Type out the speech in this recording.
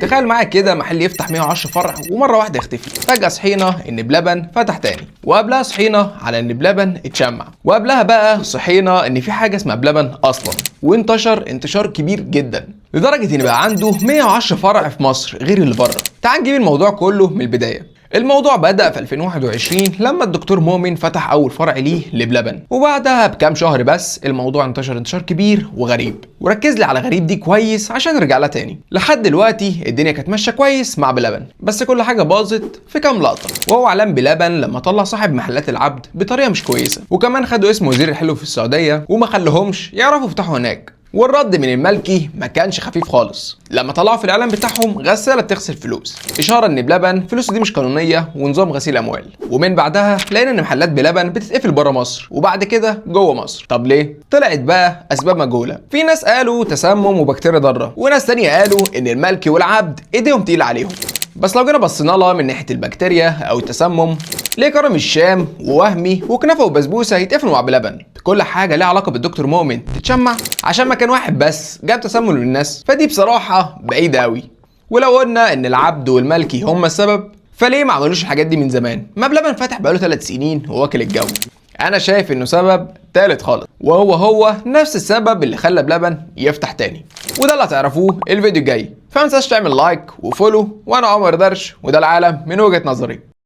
تخيل معايا كده محل يفتح 110 فرع ومره واحده يختفي. فجاه صحينا ان بلبن فتح تاني، وقبلها صحينا على ان بلبن اتشمع، وقبلها بقى صحينا ان في حاجه اسمها بلبن اصلا، وانتشر انتشار كبير جدا لدرجه ان بقى عنده 110 فرع في مصر غير اللي بره. تعال نجيب الموضوع كله من البدايه. الموضوع بدأ في 2021 لما الدكتور مؤمن فتح أول فرع ليه لبلبن، وبعدها بكام شهر بس الموضوع انتشر انتشار كبير وغريب. وركز لي على غريب دي كويس عشان نرجع لها تاني. لحد دلوقتي الدنيا كانت ماشية كويس مع بلبن، بس كل حاجة باظت في كام لقطة، وهو اعلان بلبن لما طلع صاحب محلات العبد بطريقة مش كويسة، وكمان خدوا اسم وزير الحلو في السعودية وما خلوهمش يعرفوا يفتحوا هناك. والرد من الملكي ما كانش خفيف خالص لما طلعوا في الاعلان بتاعهم غساله بتغسل فلوس، اشاره ان بلبن فلوسه دي مش قانونيه ونظام غسيل اموال. ومن بعدها لقينا ان محلات بلبن بتتقفل بره مصر وبعد كده جوه مصر. طب ليه؟ طلعت بقى اسباب مجهوله. في ناس قالوا تسمم وبكتيريا ضاره، وناس تانية قالوا ان الملكي والعبد ايديهم تقيله عليهم. بس لو جينا بصينا لها من ناحيه البكتيريا او التسمم، ليه كرم الشام ووهمي وكنافه وبسبوسه يتقفلوا مع بلبن؟ كل حاجه ليها علاقه بالدكتور مؤمن تتشمع عشان مكان واحد بس جاب تسمم للناس؟ فدي بصراحه بعيده قوي. ولو قلنا ان العبد والملكي هم السبب، فليه ما عملوش الحاجات دي من زمان؟ ما بلبن فتح بقاله 3 سنين وواكل الجو. انا شايف انه سبب تالت خالص، وهو نفس السبب اللي خلى بلبن يفتح تاني، وده اللي هتعرفوه الفيديو الجاي. فمتنساش تعمل لايك وفولو، وانا عمر درش، وده العالم من وجهة نظري.